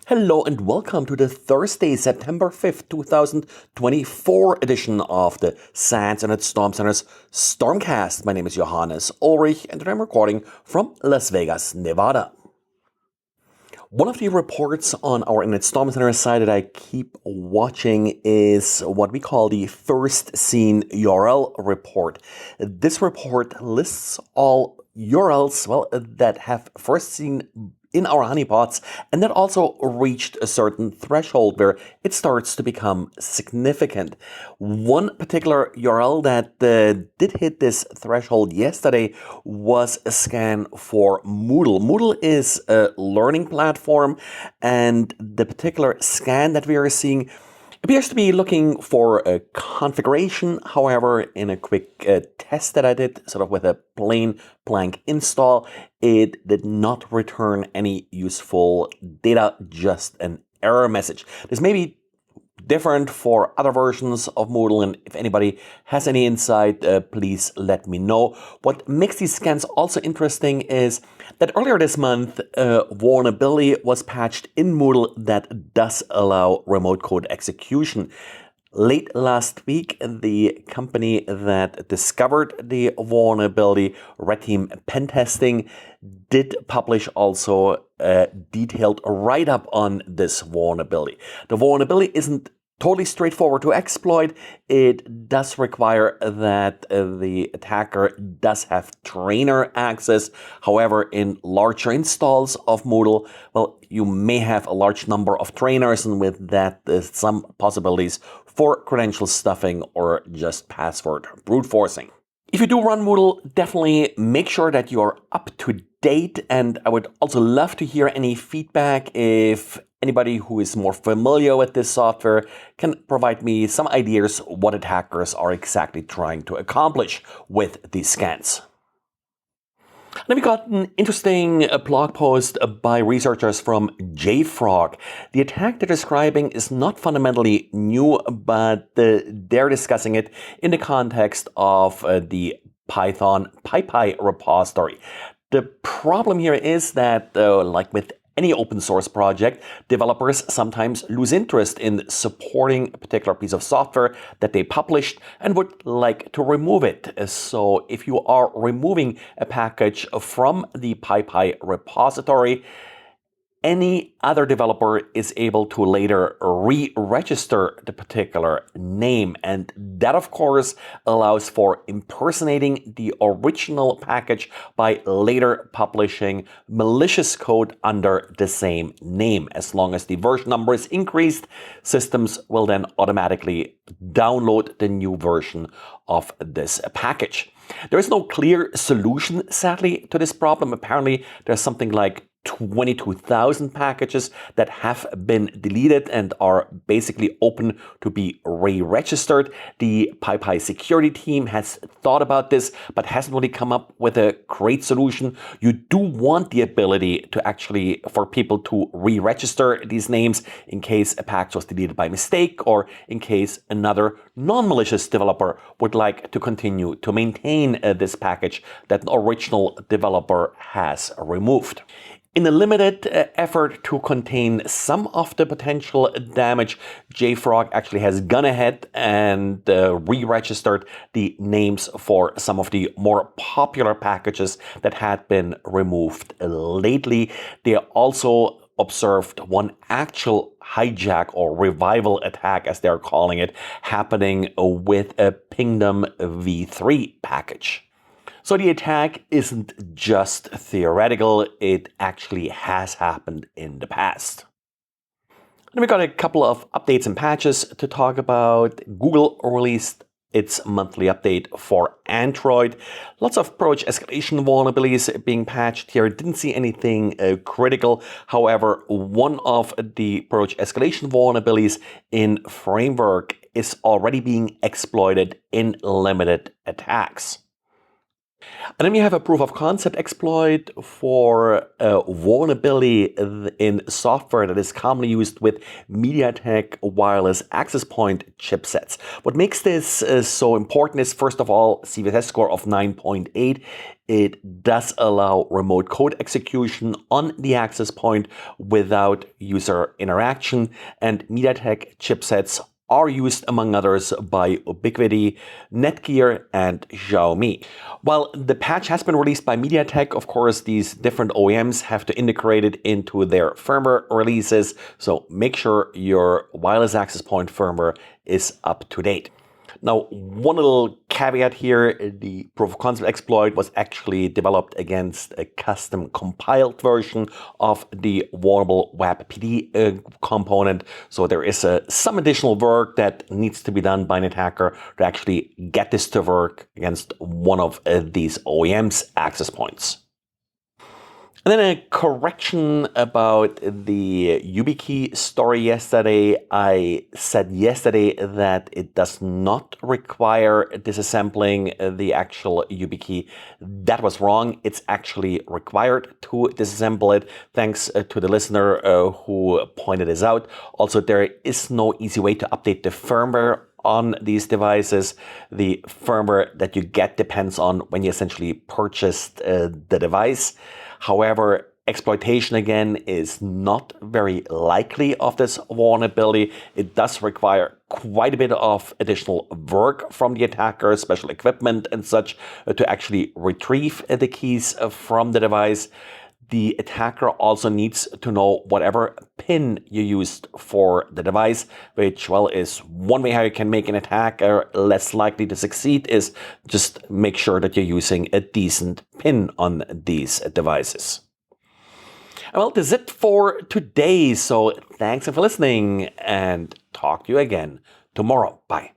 Hello and welcome to the Thursday, September 5th, 2024 edition of the SANS Internet Storm Center's Stormcast. My name is Johannes Ulrich and I'm recording from Las Vegas, Nevada. One of the reports on our Internet Storm Center site that I keep watching is what we call the First Seen URL report. This report lists all URLs, that have first seen in our honeypots, and that also reached a certain threshold where it starts to become significant. One particular URL that did hit this threshold yesterday was a scan for Moodle. Moodle is a learning platform, and the particular scan that we are seeing appears to be looking for a configuration. However, in a quick test that I did, sort of with a plain blank install, it did not return any useful data, just an error message. This may be different for other versions of Moodle, and if anybody has any insight, please let me know. What makes these scans also interesting is that earlier this month, a vulnerability was patched in Moodle that does allow remote code execution. Late last week, the company that discovered the vulnerability, Red Team Pen Testing, did publish also a detailed write-up on this vulnerability. The vulnerability isn't totally straightforward to exploit. It does require that the attacker does have trainer access. However, in larger installs of Moodle, you may have a large number of trainers, and with that, some possibilities for credential stuffing or just password brute forcing. If you do run Moodle, definitely make sure that you are up to date, and I would also love to hear any feedback. If anybody who is more familiar with this software can provide me some ideas what attackers are exactly trying to accomplish with these scans. Then we got an interesting blog post by researchers from JFrog. The attack they're describing is not fundamentally new, but they're discussing it in the context of the Python PyPi repository. The problem here is that, like with any open source project, developers sometimes lose interest in supporting a particular piece of software that they published and would like to remove it. So if you are removing a package from the PyPi repository, any other developer is able to later re-register the particular name. And that, of course, allows for impersonating the original package by later publishing malicious code under the same name. As long as the version number is increased, systems will then automatically download the new version of this package. There is no clear solution, sadly, to this problem. Apparently, there's something like 22,000 packages that have been deleted and are basically open to be re-registered. The PyPi security team has thought about this, but hasn't really come up with a great solution. You do want the ability to actually, for people to re-register these names in case a package was deleted by mistake, or in case another non-malicious developer would like to continue to maintain this package that an original developer has removed. In a limited effort to contain some of the potential damage, JFrog actually has gone ahead and re-registered the names for some of the more popular packages that had been removed lately. They also observed one actual hijack or revival attack, as they're calling it, happening with a Pingdom v3 package. So the attack isn't just theoretical, it actually has happened in the past. And we got a couple of updates and patches to talk about. Google released its monthly update for Android. Lots of approach escalation vulnerabilities being patched here. Didn't see anything critical. However, one of the approach escalation vulnerabilities in Framework is already being exploited in limited attacks. And then we have a proof of concept exploit for a vulnerability in software that is commonly used with Mediatek wireless access point chipsets. What makes this so important is, first of all, CVSS score of 9.8. It does allow remote code execution on the access point without user interaction, and Mediatek chipsets are used, among others, by WAPPD, Netgear, and Xiaomi. While the patch has been released by Mediatek, of course, these different OEMs have to integrate it into their firmware releases, so make sure your wireless access point firmware is up to date. Now, one little caveat here, the proof of concept exploit was actually developed against a custom compiled version of the vulnerable WAPPD component. So there is some additional work that needs to be done by an attacker to actually get this to work against one of these OEM's access points. And then a correction about the YubiKey story yesterday. I said yesterday that it does not require disassembling the actual YubiKey. That was wrong. It's actually required to disassemble it. Thanks to the listener who pointed this out. Also, there is no easy way to update the firmware on these devices. The firmware that you get depends on when you essentially purchased the device. However, exploitation again is not very likely of this vulnerability. It does require quite a bit of additional work from the attacker, special equipment and such, to actually retrieve the keys from the device. The attacker also needs to know whatever PIN you used for the device, which, well, is one way how you can make an attacker less likely to succeed is just make sure that you're using a decent PIN on these devices. Well, that's it for today. So thanks for listening and talk to you again tomorrow. Bye.